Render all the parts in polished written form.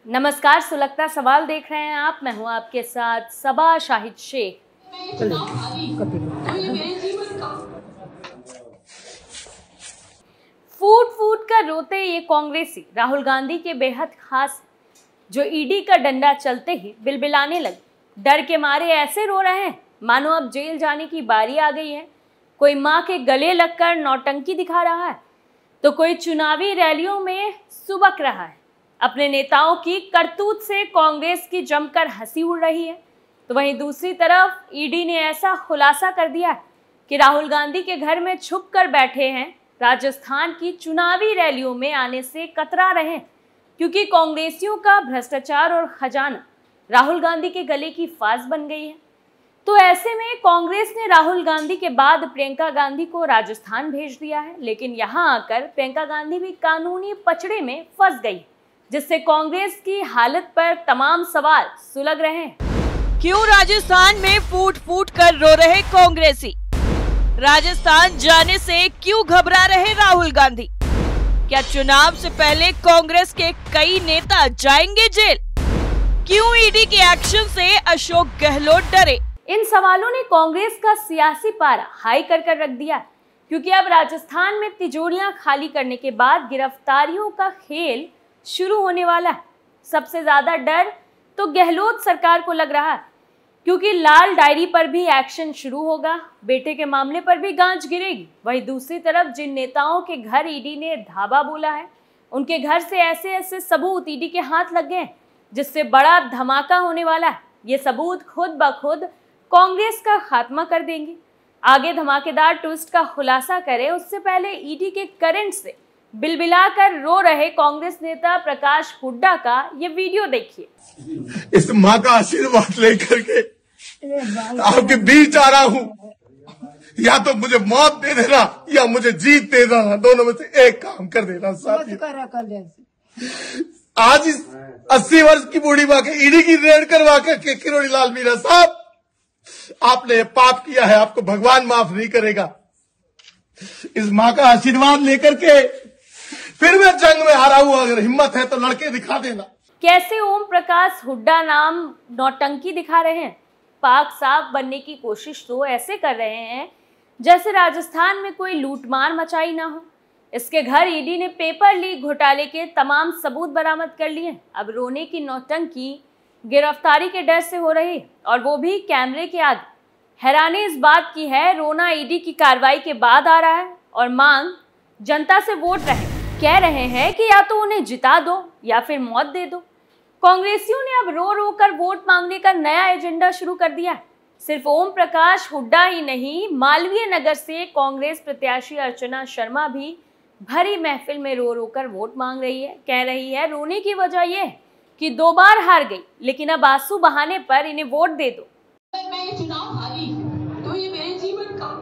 नमस्कार, सुलगता सवाल देख रहे हैं आप। मैं हूं आपके साथ सबा शाहिद शेख। फूट फूट कर रोते ये कांग्रेसी राहुल गांधी के बेहद खास, जो ईडी का डंडा चलते ही बिलबिलाने लगे। डर के मारे ऐसे रो रहे हैं मानो अब जेल जाने की बारी आ गई है। कोई मां के गले लगकर नौटंकी दिखा रहा है तो कोई चुनावी रैलियों में सुबक रहा है। अपने नेताओं की करतूत से कांग्रेस की जमकर हंसी उड़ रही है, तो वहीं दूसरी तरफ ईडी ने ऐसा खुलासा कर दिया कि राहुल गांधी के घर में छुप कर बैठे हैं, राजस्थान की चुनावी रैलियों में आने से कतरा रहे हैं, क्योंकि कांग्रेसियों का भ्रष्टाचार और खजाना राहुल गांधी के गले की फांस बन गई है। तो ऐसे में कांग्रेस ने राहुल गांधी के बाद प्रियंका गांधी को राजस्थान भेज दिया है, लेकिन यहां आकर प्रियंका गांधी भी कानूनी पचड़े में फंस गई, जिससे कांग्रेस की हालत पर तमाम सवाल सुलग रहे हैं। क्यों राजस्थान में फूट फूट कर रो रहे कांग्रेसी? राजस्थान जाने से क्यों घबरा रहे राहुल गांधी? क्या चुनाव से पहले कांग्रेस के कई नेता जाएंगे जेल? क्यों ईडी के एक्शन से अशोक गहलोत डरे? इन सवालों ने कांग्रेस का सियासी पारा हाई कर रख दिया, क्योंकि अब राजस्थान में तिजोरियां खाली करने के बाद गिरफ्तारियों का खेल शुरू होने वाला है। सबसे ज्यादा डर तो गहलोत सरकार को लग रहा है, क्योंकि लाल डायरी पर भी एक्शन शुरू होगा, बेटे के मामले पर भी गांज गिरेगी। वहीं दूसरी तरफ जिन नेताओं के घर ईडी ने धावा बोला है, उनके घर से ऐसे ऐसे सबूत ईडी के हाथ लग गए जिससे बड़ा धमाका होने वाला है। ये सबूत खुद ब खुद कांग्रेस का खात्मा कर देंगे। आगे धमाकेदार ट्विस्ट का खुलासा करें उससे पहले ईडी के करंट से बिलबिलाकर रो रहे कांग्रेस नेता प्रकाश हुड्डा का ये वीडियो देखिए। इस माँ का आशीर्वाद लेकर के आपके बीच आ रहा हूँ, या तो मुझे मौत दे देना या मुझे जीत दे देना, दोनों में से एक काम कर देना साथी। आज इस 80 वर्ष की बूढ़ी माँ के ईडी की रेड करवा के किरोड़ी लाल मीणा साहब, आपने पाप किया है, आपको भगवान माफ नहीं करेगा। इस माँ का आशीर्वाद लेकर के फिर मैं जंग में हारा हूं, अगर हिम्मत है तो लड़के दिखा देना। कैसे ओम प्रकाश हुड्डा नाम नौटंकी दिखा रहे हैं, पाक साफ बनने की कोशिश तो ऐसे कर रहे हैं जैसे राजस्थान में कोई लूटमार मचाई ना हो। इसके घर ईडी ने पेपर लीक घोटाले के तमाम सबूत बरामद कर लिए। अब रोने की नौटंकी गिरफ्तारी के डर से हो रही, और वो भी कैमरे के आगे। हैरानी इस बात की है, रोना ईडी की कार्रवाई के बाद आ रहा है और मांग जनता से वोट रहे। कह रहे हैं कि या तो उन्हें जिता दो या फिर मौत दे दो। कांग्रेसियों ने अब रो रो कर वोट मांगने का नया एजेंडा शुरू कर दिया है। सिर्फ ओम प्रकाश हुड्डा ही नहीं, मालवीय नगर से कांग्रेस प्रत्याशी अर्चना शर्मा भी भरी महफिल में रो रो कर वोट मांग रही है। कह रही है रोने की वजह यह है कि 2 बार हार गई, लेकिन अब आंसू बहाने पर इन्हें वोट दे दो। मैं ये चुनाव हारी तो ये मेरे जीवन का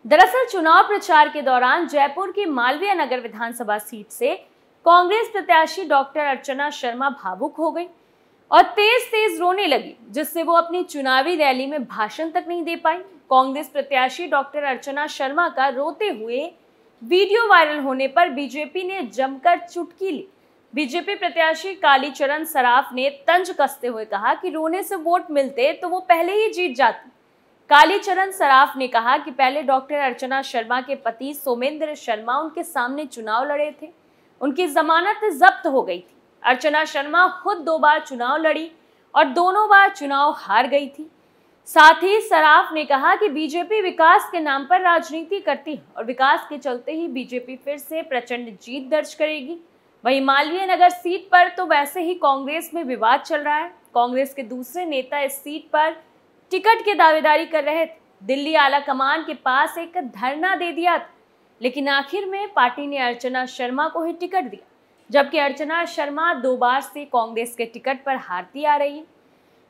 दरअसल चुनाव प्रचार के दौरान जयपुर की मालवीय नगर विधानसभा सीट से कांग्रेस प्रत्याशी डॉक्टर अर्चना शर्मा भावुक हो गई और तेज तेज रोने लगी, जिससे वो अपनी चुनावी रैली में भाषण तक नहीं दे पाई। कांग्रेस प्रत्याशी डॉक्टर अर्चना शर्मा का रोते हुए वीडियो वायरल होने पर बीजेपी ने जमकर चुटकी ली। बीजेपी प्रत्याशी कालीचरण सराफ ने तंज कसते हुए कहा कि रोने से वोट मिलते तो वो पहले ही जीत जाती। कालीचरण सराफ ने कहा कि पहले डॉक्टर अर्चना शर्मा के पति सोमेंद्र शर्मा उनके सामने चुनाव लड़े थे, उनकी जमानत जब्त हो गई थी। अर्चना शर्मा खुद 2 बार चुनाव लड़ी और दोनों बार चुनाव हार गई थी। साथ ही सराफ ने कहा कि बीजेपी विकास के नाम पर राजनीति करती है और विकास के चलते ही बीजेपी फिर से प्रचंड जीत दर्ज करेगी। वहीं मालवीय नगर सीट पर तो वैसे ही कांग्रेस में विवाद चल रहा है। कांग्रेस के दूसरे नेता इस सीट पर टिकट की दावेदारी कर रहे थे। दिल्ली आला कमान के पास एक धरना दे दिया था, लेकिन आखिर में पार्टी ने अर्चना शर्मा को ही टिकट दिया, जबकि अर्चना शर्मा 2 बार से कांग्रेस के टिकट पर हारती आ रही है।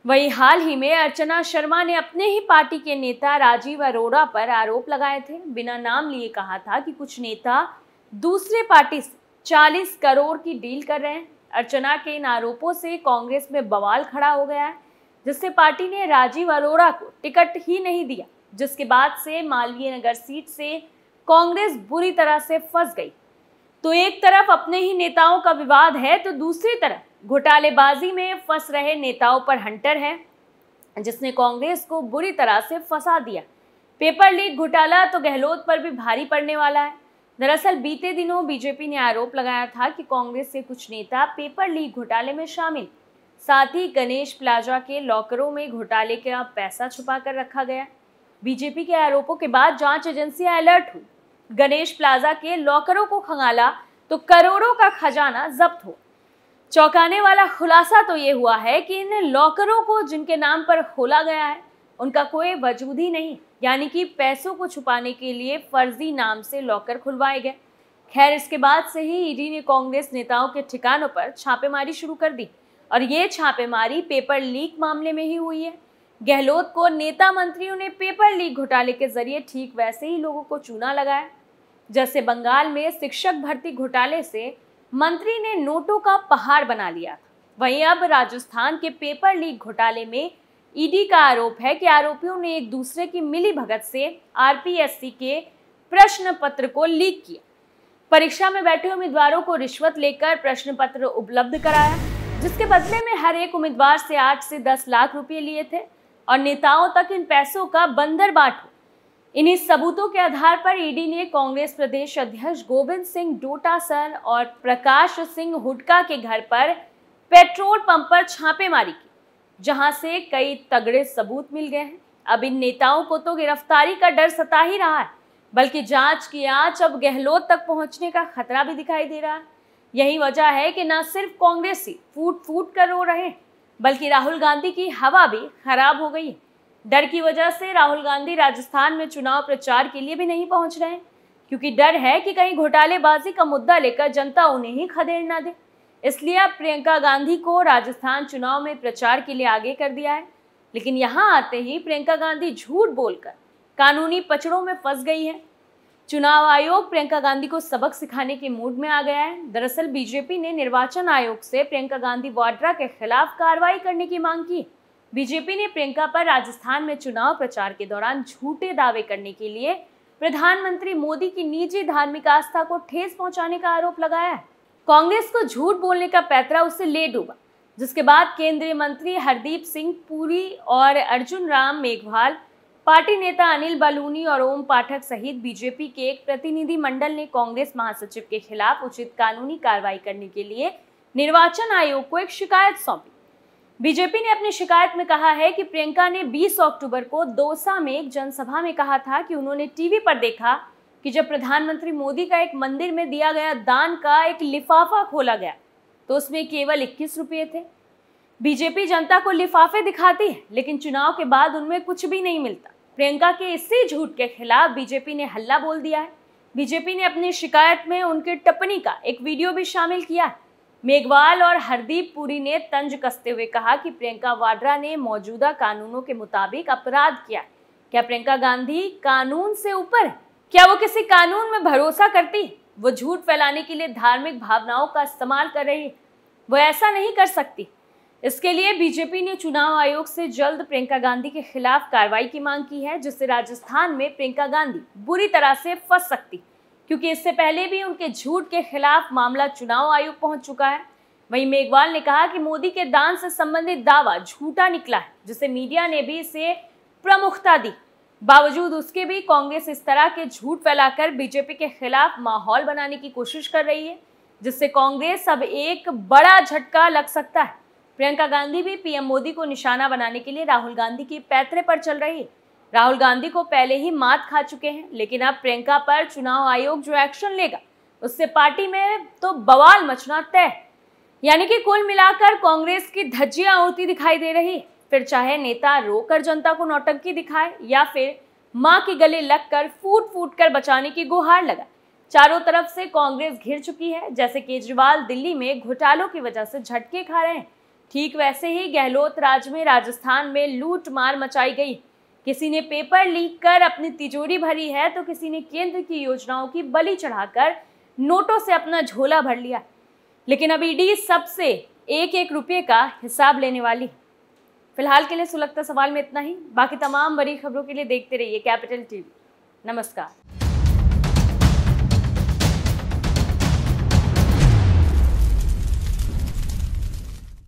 वहीं हाल ही में अर्चना शर्मा ने अपने ही पार्टी के नेता राजीव अरोड़ा पर आरोप लगाए थे। बिना नाम लिए कहा था कि कुछ नेता दूसरे पार्टी से 40 करोड़ की डील कर रहे हैं। अर्चना के इन आरोपों से कांग्रेस में बवाल खड़ा हो गया है, जिससे पार्टी ने राजीव अरोड़ा को टिकट ही नहीं दिया। जिसके बाद से मालवीय नगर सीट से कांग्रेस बुरी तरह से फंस गई। तो एक तरफ अपने ही नेताओं का विवाद है, तो दूसरी तरफ घोटालेबाजी में फंस रहे नेताओं पर हंटर है, जिसने कांग्रेस को बुरी तरह से फंसा दिया। पेपर लीक घोटाला तो गहलोत पर भी भारी पड़ने वाला है। दरअसल बीते दिनों बीजेपी ने आरोप लगाया था कि कांग्रेस के कुछ नेता पेपर लीक घोटाले में शामिल। साथ ही गणेश प्लाजा के लॉकरों में घोटाले का पैसा छुपा कर रखा गया। बीजेपी के आरोपों के बाद जांच एजेंसियां अलर्ट हुई। गणेश प्लाजा के लॉकरों को खंगाला तो करोड़ों का खजाना जब्त हो। चौंकाने वाला खुलासा तो ये हुआ है कि इन लॉकरों को जिनके नाम पर खोला गया है उनका कोई वजूद ही नहीं, यानी कि पैसों को छुपाने के लिए फर्जी नाम से लॉकर खुलवाए गए। खैर, इसके बाद से ही ईडी ने कांग्रेस नेताओं के ठिकानों पर छापेमारी शुरू कर दी और ये छापेमारी पेपर लीक मामले में ही हुई है। गहलोत को नेता मंत्रियों ने पेपर लीक घोटाले के जरिए ठीक वैसे ही लोगों को चूना लगाया जैसे बंगाल में शिक्षक भर्ती घोटाले से मंत्री ने नोटों का पहाड़ बना लिया। वहीं अब राजस्थान के पेपर लीक घोटाले में ईडी का आरोप है कि आरोपियों ने एक दूसरे की मिलीभगत से आरपीएससी के प्रश्न पत्र को लीक किया। परीक्षा में बैठे उम्मीदवारों को रिश्वत लेकर प्रश्न पत्र उपलब्ध कराया, जिसके बदले में हर एक उम्मीदवार से 8 से 10 लाख रुपए लिए थे और नेताओं तक इन पैसों का बंदर बाट हो। इन्हीं सबूतों के आधार पर ईडी ने कांग्रेस प्रदेश अध्यक्ष गोविंद सिंह डोटासर और प्रकाश सिंह हुड्डा के घर पर पेट्रोल पंप पर छापेमारी की, जहां से कई तगड़े सबूत मिल गए हैं। अब इन नेताओं को तो गिरफ्तारी का डर सता ही रहा है, बल्कि जांच की आंच अब गहलोत तक पहुंचने का खतरा भी दिखाई दे रहा है। यही वजह है कि न सिर्फ कांग्रेसी फूट फूट कर रो रहे हैं, बल्कि राहुल गांधी की हवा भी खराब हो गई है। डर की वजह से राहुल गांधी राजस्थान में चुनाव प्रचार के लिए भी नहीं पहुंच रहे हैं, क्योंकि डर है कि कहीं घोटालेबाजी का मुद्दा लेकर जनता उन्हें ही खदेड़ ना दे। इसलिए अब प्रियंका गांधी को राजस्थान चुनाव में प्रचार के लिए आगे कर दिया है। लेकिन यहां आते ही प्रियंका गांधी झूठ बोलकर कानूनी पचड़ों में फंस गई है। चुनाव आयोग प्रियंका गांधी को सबक सिखाने के मूड में आ गया है। दरअसल बीजेपी ने निर्वाचन आयोग से प्रियंका गांधी वाड्रा के खिलाफ कार्रवाई करने की मांग की। बीजेपी ने प्रियंका पर राजस्थान में चुनाव प्रचार के दौरान झूठे दावे करने के लिए प्रधानमंत्री मोदी की निजी धार्मिक आस्था को ठेस पहुंचाने का आरोप लगाया है। कांग्रेस को झूठ बोलने का पैंतरा उससे ले डूबा, जिसके बाद केंद्रीय मंत्री हरदीप सिंह पुरी और अर्जुन राम मेघवाल, पार्टी नेता अनिल बलूनी और ओम पाठक सहित बीजेपी के एक प्रतिनिधि मंडल ने कांग्रेस महासचिव के खिलाफ उचित कानूनी कार्रवाई करने के लिए निर्वाचन आयोग को एक शिकायत सौंपी। बीजेपी ने अपनी शिकायत में कहा है कि प्रियंका ने 20 अक्टूबर को दौसा में एक जनसभा में कहा था कि उन्होंने टीवी पर देखा कि जब प्रधानमंत्री मोदी का एक मंदिर में दिया गया दान का एक लिफाफा खोला गया तो उसमें केवल 21 रुपये थे। बीजेपी जनता को लिफाफे दिखाती है, लेकिन चुनाव के बाद उनमें कुछ भी नहीं मिलता। प्रियंका के इसी झूठ के खिलाफ बीजेपी ने हल्ला बोल दिया है। बीजेपी ने अपनी शिकायत में उनकी टिप्पणी का एक वीडियो भी शामिल किया है। मेघवाल और हरदीप पुरी ने तंज कसते हुए कहा कि प्रियंका वाड्रा ने मौजूदा कानूनों के मुताबिक अपराध किया। क्या प्रियंका गांधी कानून से ऊपर है? क्या वो किसी कानून में भरोसा करती है? वो झूठ फैलाने के लिए धार्मिक भावनाओं का इस्तेमाल कर रही है। वो ऐसा नहीं कर सकती। इसके लिए बीजेपी ने चुनाव आयोग से जल्द प्रियंका गांधी के खिलाफ कार्रवाई की मांग की है, जिससे राजस्थान में प्रियंका गांधी बुरी तरह से फंस सकती, क्योंकि इससे पहले भी उनके झूठ के खिलाफ मामला चुनाव आयोग पहुंच चुका है। वहीं मेघवाल ने कहा कि मोदी के दान से संबंधित दावा झूठा निकला है, जिसे मीडिया ने भी इसे प्रमुखता दी। बावजूद उसके भी कांग्रेस इस तरह के झूठ फैलाकर बीजेपी के खिलाफ माहौल बनाने की कोशिश कर रही है, जिससे कांग्रेस अब एक बड़ा झटका लग सकता है। प्रियंका गांधी भी पीएम मोदी को निशाना बनाने के लिए राहुल गांधी के पैतरे पर चल रही है। राहुल गांधी को पहले ही मात खा चुके हैं, लेकिन अब प्रियंका पर चुनाव आयोग जो एक्शन लेगा उससे पार्टी में तो बवाल मचना तय। यानी कि कुल मिलाकर कांग्रेस की धज्जियां उड़ती दिखाई दे रही है। फिर चाहे नेता रोकर जनता को नौटंकी दिखाए या फिर मां के गले लगकर फूट फूट कर बचाने की गुहार लगाए, चारों तरफ से कांग्रेस घिर चुकी है। जैसे केजरीवाल दिल्ली में घोटालों की वजह से झटके खा रहे हैं, ठीक वैसे ही गहलोत राज में राजस्थान में लूट मार मचाई गई। किसी ने पेपर लीक कर अपनी तिजोरी भरी है, तो किसी ने केंद्र की योजनाओं की बलि चढ़ाकर नोटों से अपना झोला भर लिया। लेकिन अब ईडी सबसे एक एक रुपये का हिसाब लेने वाली है। फिलहाल के लिए सुलगता सवाल में इतना ही। बाकी तमाम बड़ी खबरों के लिए देखते रहिए कैपिटल टीवी। नमस्कार।